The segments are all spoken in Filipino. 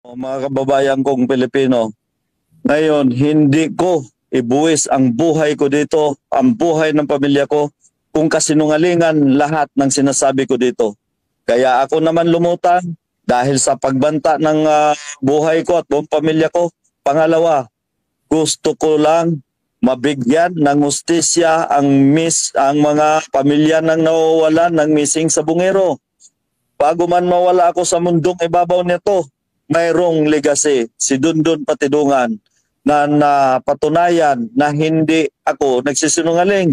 Mga kababayan kong Pilipino, ngayon hindi ko ibuwis ang buhay ko dito, ang buhay ng pamilya ko, kung kasinungalingan lahat ng sinasabi ko dito. Kaya ako naman lumutang dahil sa pagbanta ng buhay ko at buong pamilya ko. Pangalawa, gusto ko lang mabigyan ng hustisya ang mga pamilya ng nawawalan ng missing sa Bungero. Bago man mawala ako sa mundong ibabaw nito, mayroong legacy, si Dundon Patidungan, na napatunayan na hindi ako nagsisinungaling.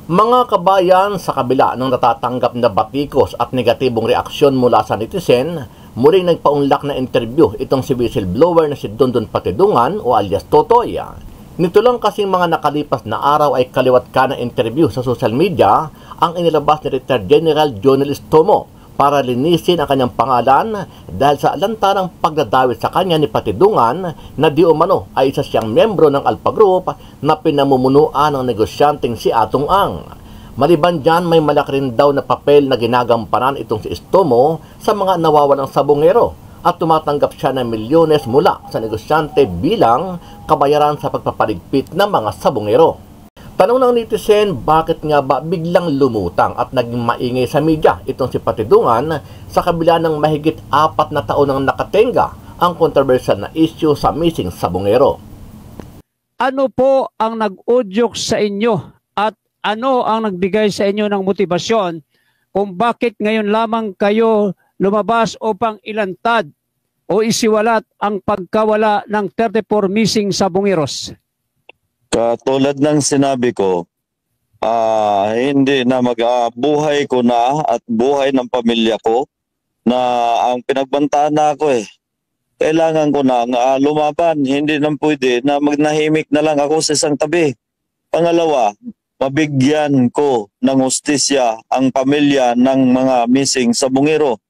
Mga kabayan, sa kabila ng natatanggap na batikos at negatibong reaksyon mula sa netizen, muling nagpaunlak na interview itong si whistleblower na si Dundon Patidungan o alias Totoy. Nito lang kasing mga nakalipas na araw ay kaliwat ka na interview sa social media ang inilabas ni Retired General Jonel Estomo para linisin ang kanyang pangalan dahil sa alantarang pagdadawit sa kanya ni Patidungan na di umano ay isa siyang membro ng Alpha Group na pinamumunuan ng negosyanteng si Atong Ang. Maliban dyan, may malaki rin daw na papel na ginagampanan itong si Estomo sa mga nawawalang sabongero at tumatanggap siya ng milyones mula sa negosyante bilang kabayaran sa pagpapaligpit ng mga sabongero. Tanong ng netizen, bakit nga ba biglang lumutang at naging maingay sa media itong si Patidungan sa kabila ng mahigit 4 na taon nang nakatenga ang controversial na issue sa missing sabongero? Ano po ang nag-udyok sa inyo at ano ang nagbigay sa inyo ng motibasyon kung bakit ngayon lamang kayo lumabas upang ilantad o isiwalat ang pagkawala ng 34 missing sabongeros? Katulad ng sinabi ko, hindi na buhay ko na at buhay ng pamilya ko na ang pinagbantaan na ako Kailangan ko na lumaban, hindi na pwede na magnahimik na lang ako sa isang tabi. Pangalawa, mabigyan ko ng hustisya ang pamilya ng mga missing sabongero.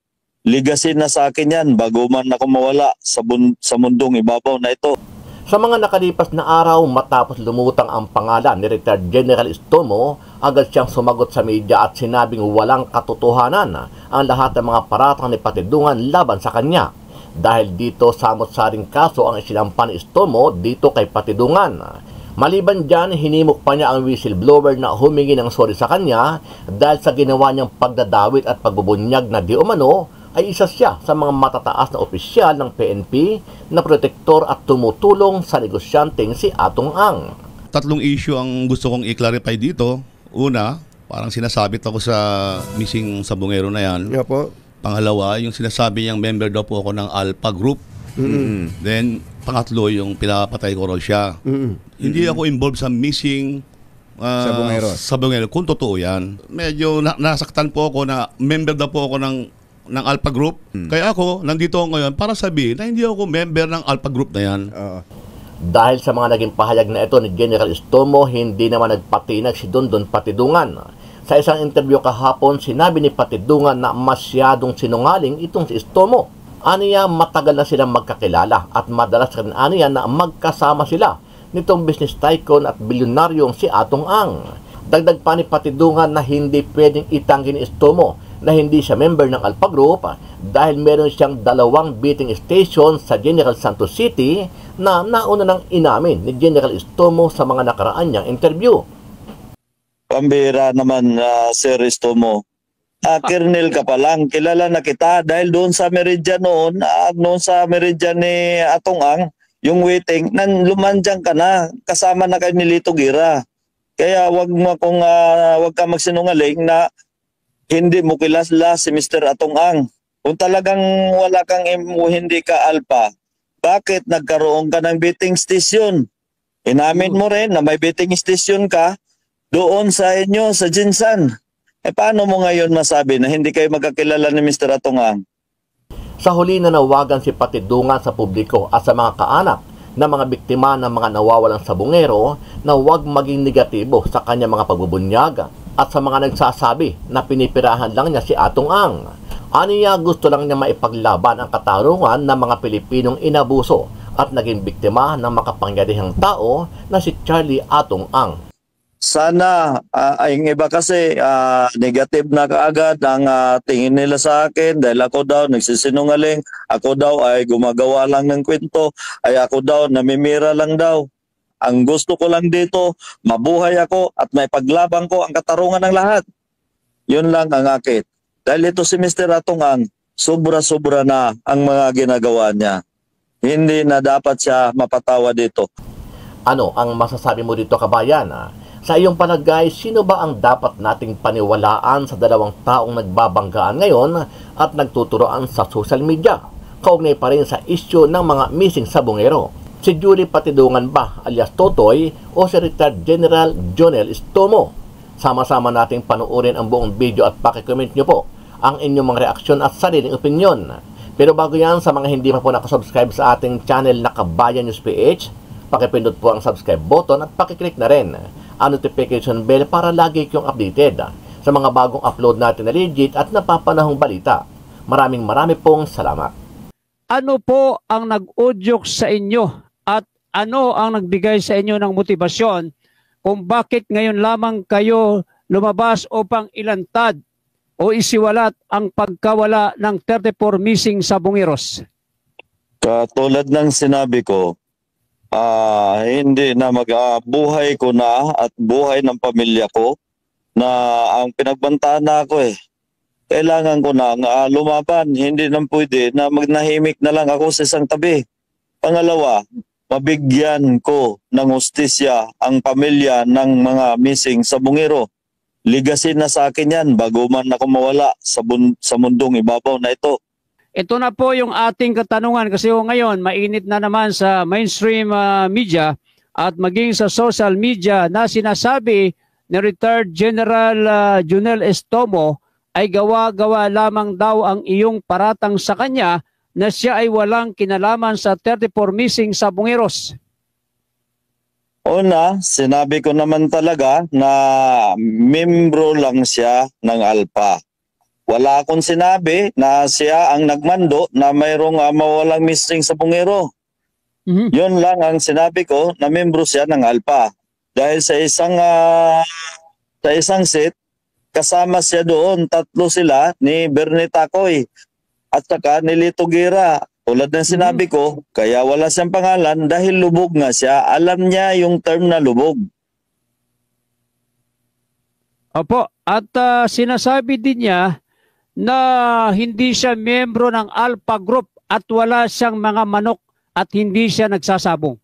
Legacy na sa akin yan bago man ako mawala sa mundong ibabaw na ito. Sa mga nakalipas na araw matapos lumutang ang pangalan ni Retired General Estomo, agad siyang sumagot sa media at sinabing walang katotohanan ang lahat ng mga paratang ni Patidungan laban sa kanya. Dahil dito samot-saring kaso ang isinampan ni Estomo dito kay Patidungan. Maliban dyan, hinimok pa niya ang whistleblower na humingi ng sorry sa kanya dahil sa ginawa niyang pagdadawit at pagbubunyag na di umano ay isa siya sa mga matataas na opisyal ng PNP na protektor at tumutulong sa negosyanteng si Atong Ang. Tatlong issue ang gusto kong i-clarify dito. Una, parang sinasabit ako sa missing sabongero na yan. Yeah, po. Pangalawa, yung sinasabi niyang member daw po ako ng Alpha Group. Then, pangatlo, yung pinapatay ko raw siya. Hindi ako involved sa missing sabongero. Kung totoo yan. Medyo nasaktan po ako na member daw po ako ng Alpha Group. Kaya ako, nandito ako ngayon para sabihin na hindi ako member ng Alpha Group na yan. Dahil sa mga naging pahayag na ito ni General Estomo, hindi naman nagpatinag si Dundon Patidungan. Sa isang interview kahapon, sinabi ni Patidungan na masyadong sinungaling itong si Estomo. Aniya matagal na silang magkakilala at madalas rin aniya na magkasama sila nitong business tycoon at bilyonaryong si Atong Ang. Dagdag pa ni Patidungan na hindi pwedeng itanggi ni Estomo na hindi siya member ng Alpha Group dahil meron siyang 2 betting station sa General Santos City na nauna nang inamin ni General Estomo sa mga nakaraan niyang interview. Pambira naman, Sir Estomo. Kernel ka pa lang, kilala na kita dahil doon sa Meridian noon sa Meridian ni Atong Ang, yung waiting, lumandyang ka na, kasama na kay Milito Gira. Kaya wag ka magsinungaling na hindi mo kilala si Mr. Atong Ang. Kung talagang wala kang hindi ka Alpha, bakit nagkaroon ka ng betting station? Inamin mo rin na may betting station ka doon sa inyo, sa Jinsan. Paano mo ngayon masabi na hindi kayo magkakilala ni Mr. Atong Ang? Sa huli nanawagan si Patidungan sa publiko at sa mga kaanak na mga biktima ng mga nawawalang sabongero na huwag maging negatibo sa kanyang mga pagbubunyag at sa mga nagsasabi na pinipirahan lang niya si Atong Ang. Aniya gusto lang niya maipaglaban ang katarungan ng mga Pilipinong inabuso at naging biktima ng makapangyarihang tao na si Charlie Atong Ang. Sana ang iba kasi negative na kaagad ang tingin nila sa akin dahil ako daw nagsisinungaling, ako daw ay gumagawa lang ng kwento, ay ako daw namimira lang daw. Ang gusto ko lang dito, mabuhay ako at may paglabang ko ang katarungan ng lahat. Yun lang ang akin. Dahil ito si Mr. Atungang, sobra-sobra na ang mga ginagawa niya. Hindi na dapat siya mapatawa dito. Ano ang masasabi mo dito, kabayan? Sa iyong palagay, sino ba ang dapat nating paniwalaan sa dalawang taong nagbabanggaan ngayon at nagtuturoan sa social media? Kaugnay pa rin sa issue ng mga missing sa Bungero. Si Julie Patidungan ba alias Totoy o si retired General Jonel Estomo? Sama-sama nating panuorin ang buong video at pakicomment nyo po ang inyong mga reaksyon at sariling opinyon. Pero bago yan, sa mga hindi pa po nakasubscribe sa ating channel na Kabayan News PH, pakipindot po ang subscribe button at pakiclick na rin ang notification bell para lagi kayong updated sa mga bagong upload natin na legit at napapanahong balita. Maraming pong salamat. Ano po ang nag-udyok sa inyo at ano ang nagbigay sa inyo ng motibasyon kung bakit ngayon lamang kayo lumabas upang ilantad o isiwalat ang pagkawala ng 34 missing sa Bungeros? Katulad ng sinabi ko, hindi na buhay ko na at buhay ng pamilya ko na ang pinagbantaan na ako Kailangan ko na lumaban. Hindi na pwede na magnahimik na lang ako sa isang tabi. Pangalawa, mabigyan ko ng hustisya ang pamilya ng mga missing sa Bungero. Ligasin na sa akin yan bago man ako mawala sa mundong ibabaw na ito. Ito na po yung ating katanungan kasi ngayon mainit na naman sa mainstream media at maging sa social media na sinasabi ni retired General Jonel Estomo ay gawa-gawa lamang daw ang iyong paratang sa kanya na siya ay walang kinalaman sa 34 missing sa Bungeros. Una, sinabi ko naman talaga na membro lang siya ng ALPA. Wala akong sinabi na siya ang nagmando na mayroong mawalang missing sa Bungero. Yun lang ang sinabi ko na membro siya ng ALPA. Dahil sa isang set, kasama siya doon, 3 sila ni Bernie Tacoy at saka ni Lito Guerra. Tulad ng sinabi ko, kaya wala siyang pangalan dahil lubog nga siya. Alam niya yung term na lubog. Opo, at sinasabi din niya na hindi siya miyembro ng Alpha Group at wala siyang mga manok at hindi siya nagsasabong.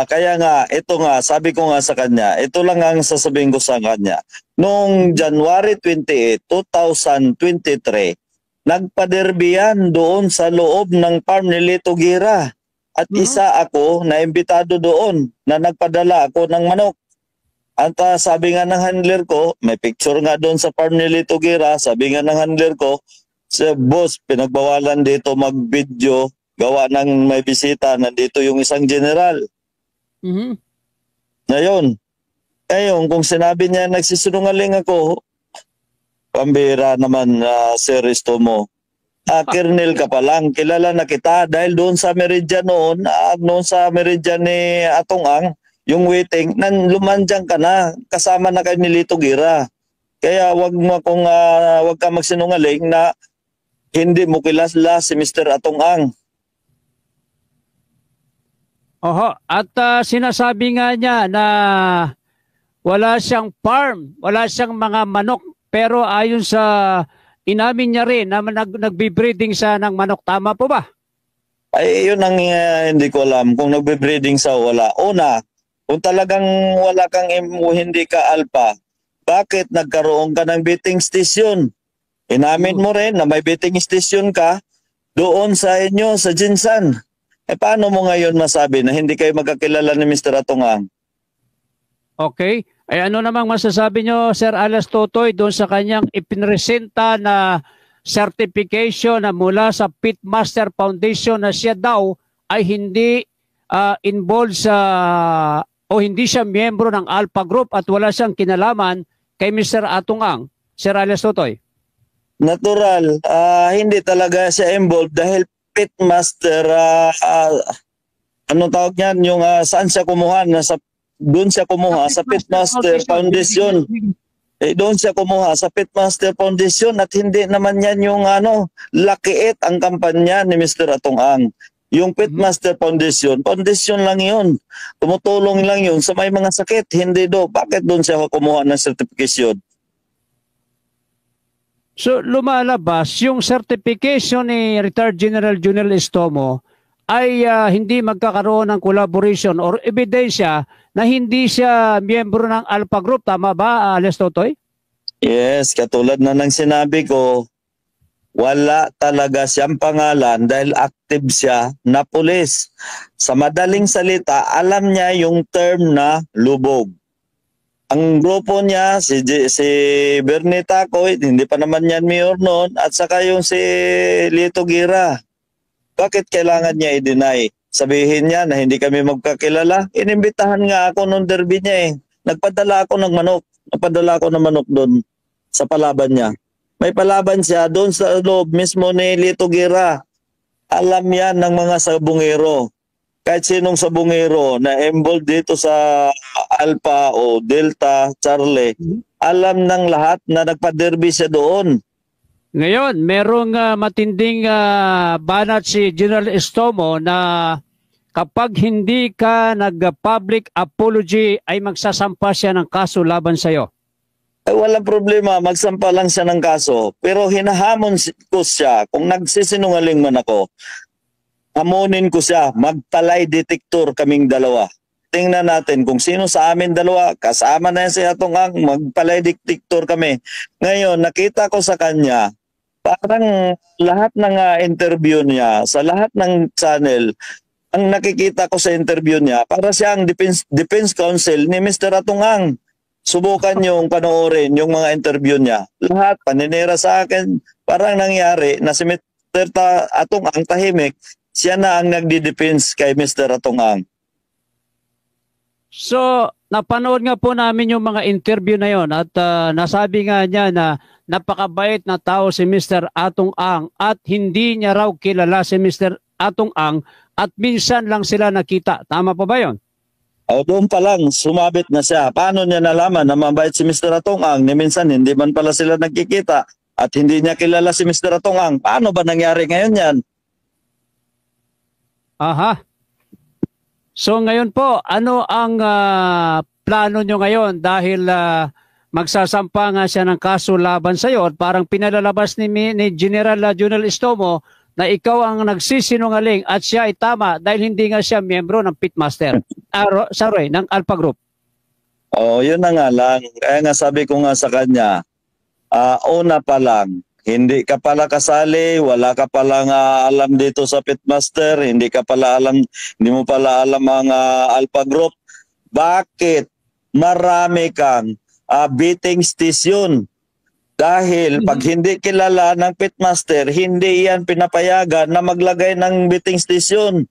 Kaya nga, ito nga, sabi ko nga sa kanya, ito lang ang sasabihin ko sa kanya. Noong January 28, 2023, nagpaderbiyan doon sa loob ng farm ni Lito Guerra. At isa ako na imbitado doon na nagpadala ako ng manok. At sabi nga ng handler ko, may picture nga doon sa farm ni Lito Guerra, sabi nga ng handler ko, boss, pinagbawalan dito mag-video, gawa ng may bisita, nandito yung isang general. Ngayon, kung sinabi niya nagsisinungaling ako, pambira naman, Sir Estomo. Kernel ka pa lang, kilala na kita dahil doon sa Meridian noon sa Meridian ni Atungang, yung waiting, lumandyang ka na, kasama na kay Lito Guerra. Kaya wag ka magsinungaling na hindi mo kilala si Mr. Atungang. Oho, at sinasabi nga niya na wala siyang farm, wala siyang mga manok, pero ayon sa inamin niya rin na nagbe-breeding siya ng manok. Tama po ba? Ay, yun ang hindi ko alam kung nagbe-breeding sa wala. Una, kung talagang wala kang hindi ka alpha, bakit nagkaroon ka ng betting station? Inamin mo rin na may betting station ka doon sa inyo, sa Jinsan. Paano mo ngayon masabi na hindi kayo magkakilala ni Mr. Atungang? Okay. Ay ano namang masasabi nyo, Sir Alias Totoy, doon sa kanyang ipinresenta na certification na mula sa Pitmaster Foundation na siya daw ay hindi involved sa o hindi siya miyembro ng Alpha Group at wala siyang kinalaman kay Mr. Atungang, Sir Alias Totoy? Natural, hindi talaga siya involved dahil Pitmaster, anong tawag niyan, yung saan siya kumuha, doon siya kumuha sa Pitmaster Foundation. Doon siya kumuha sa Pitmaster Foundation at hindi naman yan yung lakiit ang kampanya ni Mr. Atong Ang. Yung Pitmaster Foundation lang yun. Tumutulong lang yun sa may mga sakit. Hindi do. Bakit doon siya kumuha ng certification? So lumalabas yung certification ni retired General Junel Estomo ay hindi magkakaroon ng collaboration or ebidensya na hindi siya miyembro ng Alpha Group. Tama ba, Alias Totoy? Yes, katulad na ng sinabi ko, wala talaga siyang pangalan dahil active siya na pulis. Sa madaling salita, alam niya yung term na lubog. Ang grupo niya, si Bernie Tacoy, hindi pa naman yan mayor noon, at saka yung si Lito Gira. Bakit kailangan niya i-deny? Sabihin niya na hindi kami magkakilala. Inimbitahan nga ako nung derby niya eh. Nagpadala ako ng manok. Nagpadala ako ng manok doon sa palaban niya. May palaban siya doon sa loob mismo ni Lito Gira. Alam yan ng mga sabungero. Kahit sinong sabungero na involved dito sa Alpha o Delta, Charlie, alam ng lahat na nagpa-derby siya doon. Ngayon, merong matinding banat si General Estomo na kapag hindi ka nag-public apology ay magsasampa siya ng kaso laban sa'yo. Ay walang problema, magsampa lang siya ng kaso. Pero hinahamon ko siya, kung nagsisinungaling man ako, hamunin ko siya, magpalay detector kaming dalawa. Tingnan natin kung sino sa amin dalawa, kasama na yan si Atong Ang, magpalay detector kami. Ngayon, nakita ko sa kanya, parang lahat ng interview niya, sa lahat ng channel, ang nakikita ko sa interview niya, para siya ang defense counsel ni Mr. Atong Ang. Subukan yung panoorin yung mga interview niya. Lahat, paninira sa akin, parang nangyari na si Mr. Atong Ang tahimik, siya na ang nagdi-defense kay Mr. Atong Ang. So, napanood nga po namin yung mga interview na yon at nasabi nga niya na napakabait na tao si Mr. Atong Ang at hindi niya raw kilala si Mr. Atong Ang at minsan lang sila nakita. Tama po ba yon? O doon pa lang, sumabit na siya. Paano niya nalaman na mabait si Mr. Atong Ang? Ni minsan hindi man pala sila nagkikita at hindi niya kilala si Mr. Atong Ang. Paano ba nangyari ngayon yan? Aha. So ngayon po, ano ang plano nyo ngayon dahil magsasampa nga siya ng kaso laban sa iyo at parang pinalalabas ni General Junel Estomo na ikaw ang nagsisinungaling at siya ay tama dahil hindi nga siya miyembro ng Pitmaster, ng Alpha Group. Oh, yun na nga lang. Kaya nga sabi ko nga sa kanya, una pa lang, hindi ka pala kasali, wala ka pala alam dito sa Pitmaster, hindi mo pala alam ang Alpha Group. Bakit marami kang bidding station? Dahil pag hindi kilala ng Pitmaster, hindi yan pinapayagan na maglagay ng bidding station.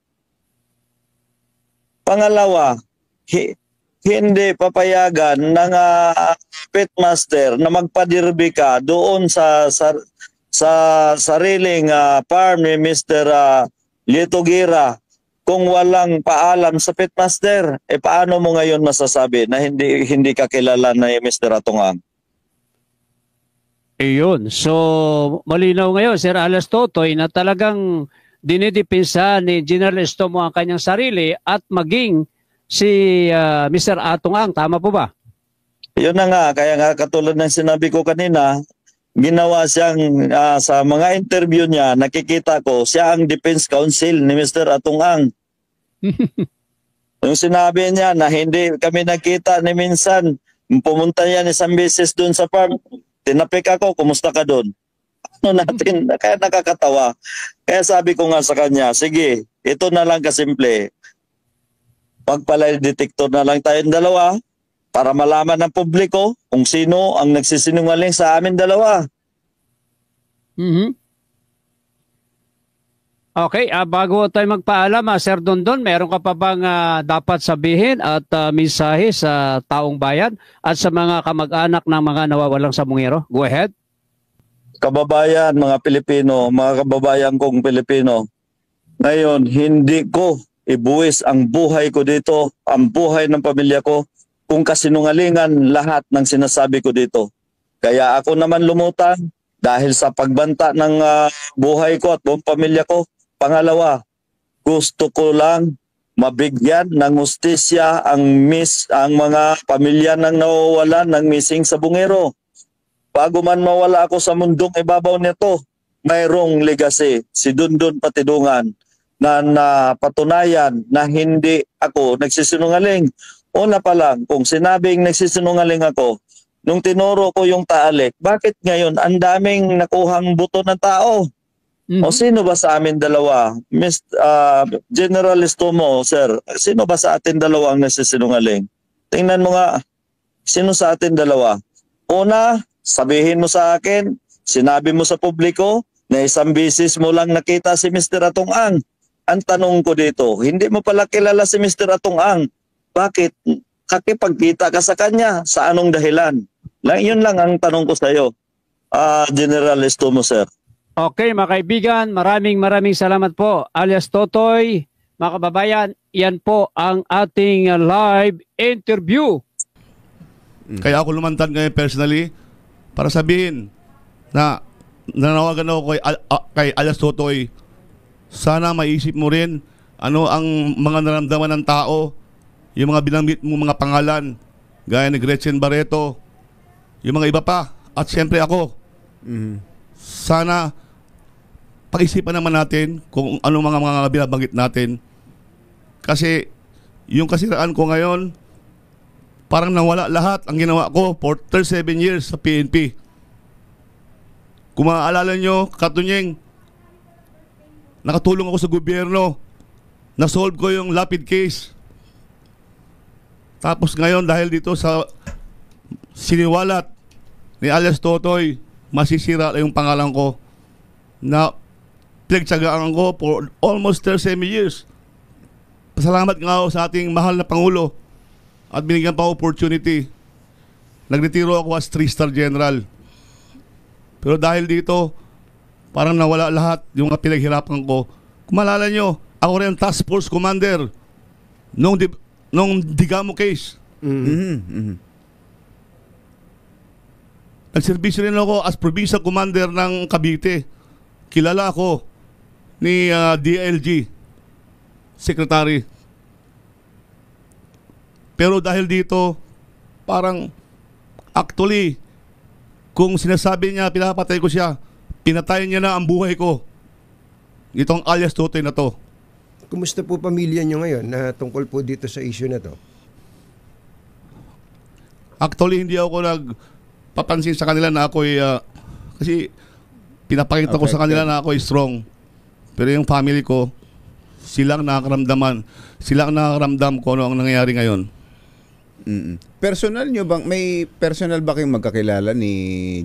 Pangalawa, hindi papayagan ng Pitmaster na magpadirby ka doon sa sariling farm ni Mr. Lito Gira kung walang paalam sa Pitmaster. Paano mo ngayon masasabi na hindi ka kilala na Mr. Atong Ang? Iyon. So, malinaw ngayon, Sir Alias Totoy, na talagang dinidipinsa ni General Estomo ang kanyang sarili at maging si Mr. Atong Ang. Tama po ba? Yun na nga. Kaya nga katulad ng sinabi ko kanina, ginawa siyang sa mga interview niya, nakikita ko siya ang defense counsel ni Mr. Atong Ang. Yung sinabi niya na hindi kami nakita ni minsan, pumunta yan isang beses doon sa farm, tinapik ako, kumusta ka doon? Ano natin, kaya nakakatawa. Kaya sabi ko nga sa kanya, sige, ito na lang kasimple. Pagpalay detector na lang tayong dalawa para malaman ng publiko kung sino ang nagsisinungaling sa amin dalawa. Okay, bago tayo magpaalam, Sir Dondon, meron ka pa bang dapat sabihin at mensahe sa taong bayan at sa mga kamag-anak ng mga nawawalang sabungero? Go ahead. Kababayan, mga Pilipino, mga kababayan kong Pilipino, ngayon, hindi ko ibuwis ang buhay ko dito, ang buhay ng pamilya ko, kung kasinungalingan lahat ng sinasabi ko dito. Kaya ako naman lumutang dahil sa pagbanta ng buhay ko at buong pamilya ko. Pangalawa, gusto ko lang mabigyan ng hustisya ang mga pamilya ng nawawalan ng missing sa Bungero. Bago man mawala ako sa mundong ibabaw nito, mayroong legacy si Dundon Patidungan na napatunayan na hindi ako nagsisinungaling. Una pa lang, kung sinabing nagsisinungaling ako, nung tinuro ko yung taalik, bakit ngayon ang daming nakuhang buto ng tao? O sino ba sa amin dalawa? General Estomo, sir, sino ba sa atin dalawa ang nagsisinungaling? Tingnan mo nga, sino sa atin dalawa? Una, sabihin mo sa akin, sinabi mo sa publiko na isang bisis mo lang nakita si Mr. Atong Ang. Ang tanong ko dito, hindi mo pala kilala si Mr. Atong Ang. Bakit kakipagkita ka sa kanya? Sa anong dahilan? Yun lang ang tanong ko sa iyo, General Estomo, sir. Okay, mga kaibigan, maraming salamat po. Alias Totoy, mga kababayan, yan po ang ating live interview. Kaya ako lumantad ngayon personally para sabihin na nanawagan ako kay Alias Totoy, sana maisip mo rin ano ang mga naramdaman ng tao, yung mga binanggit mo mga pangalan, gaya ni Gretchen Barreto, yung mga iba pa, at siyempre ako. Sana pag-isipan naman natin kung ano mga binabanggit natin. Kasi yung kasiraan ko ngayon, parang nawala lahat ang ginawa ko for 37 years sa PNP. Kung maaalala nyo, Katunyeng, nakatulong ako sa gobyerno, na-solve ko yung lapid case. Tapos ngayon dahil dito sa siniwalat ni Alias Totoy, masisira yung pangalan ko na pinagtsagaan ko for almost 37 years. Pasalamat nga ako sa ating mahal na Pangulo at binigyan pa opportunity. Nagretiro ako as 3-star general. Pero dahil dito, parang nawala lahat yung pinaghirapan ko. Kung malala nyo, ako rin task force commander nung Digamo case. Nagserbisyo rin ako as provincial commander ng Cavite. Kilala ako ni DLG secretary. Pero dahil dito, parang actually, kung sinasabi niya pinapatay ko siya, pinatayin niya na ang buhay ko. Itong Alias Totoy na to. Kumusta po pamilya nyo ngayon na tungkol po dito sa issue na to? Actually, hindi ako nagpapansin sa kanila na ako'y kasi pinapakita ko sa kanila na ako'y strong. Pero yung family ko, silang nakakaramdam kung ano ang nangyayari ngayon. Personal nyo bang, may personal ba kayong magkakilala ni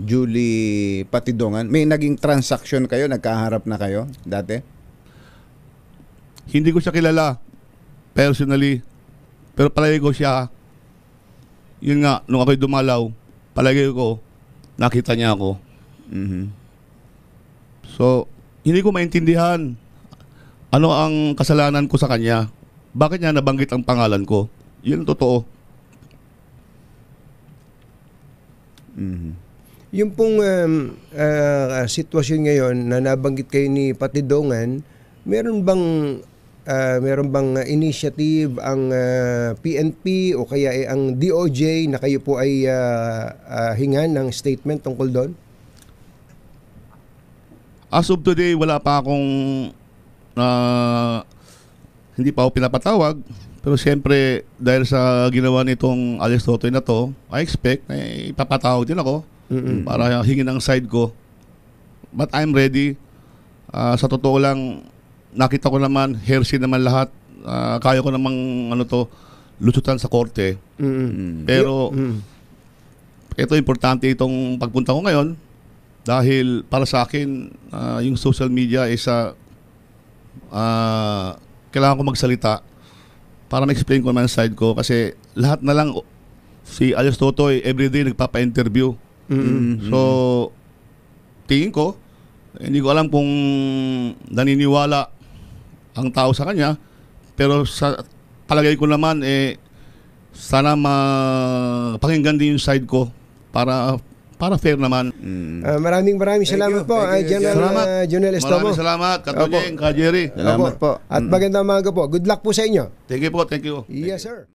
Julie Patidungan? May naging transaction kayo? Nagkaharap na kayo dati? Hindi ko siya kilala personally. Pero palagi ko siya, yun nga, nung ako'y dumalaw, palagi ko, nakita niya ako. So, hindi ko maintindihan ano ang kasalanan ko sa kanya. Bakit niya nabanggit ang pangalan ko? Yun ang totoo. Yung pong sitwasyon ngayon na nabanggit kayo ni Patidungan, meron bang initiative ang PNP o kaya ang DOJ na kayo po ay hingan ng statement tungkol doon? As of today, wala pa akong hindi pa ako pinapatawag. Pero siyempre, dahil sa ginawa nitong Alias Totoy na to, I expect na ipapatawag din ako para hingin ang side ko. But I'm ready. Sa totoo lang, nakita ko naman, hearsay naman lahat. Kaya ko namang lusutan sa korte. Pero ito importante itong pagpunta ko ngayon dahil para sa akin, yung social media is kailangan ko magsalita para ma-explain ko naman ang side ko kasi lahat na lang si Alias Totoy everyday nagpapa-interview. So tingin ko, hindi ko alam kung naniniwala ang tao sa kanya, Pero sa palagay ko naman, sana pakinggan din yung side ko para fair naman. Maraming salamat po, General Jonel Estomo. Maraming salamat, Katujeng, Ka Jerry. Salamat po. At magandang umaga po. Good luck po sa inyo. Thank you po, thank you. Yes, sir.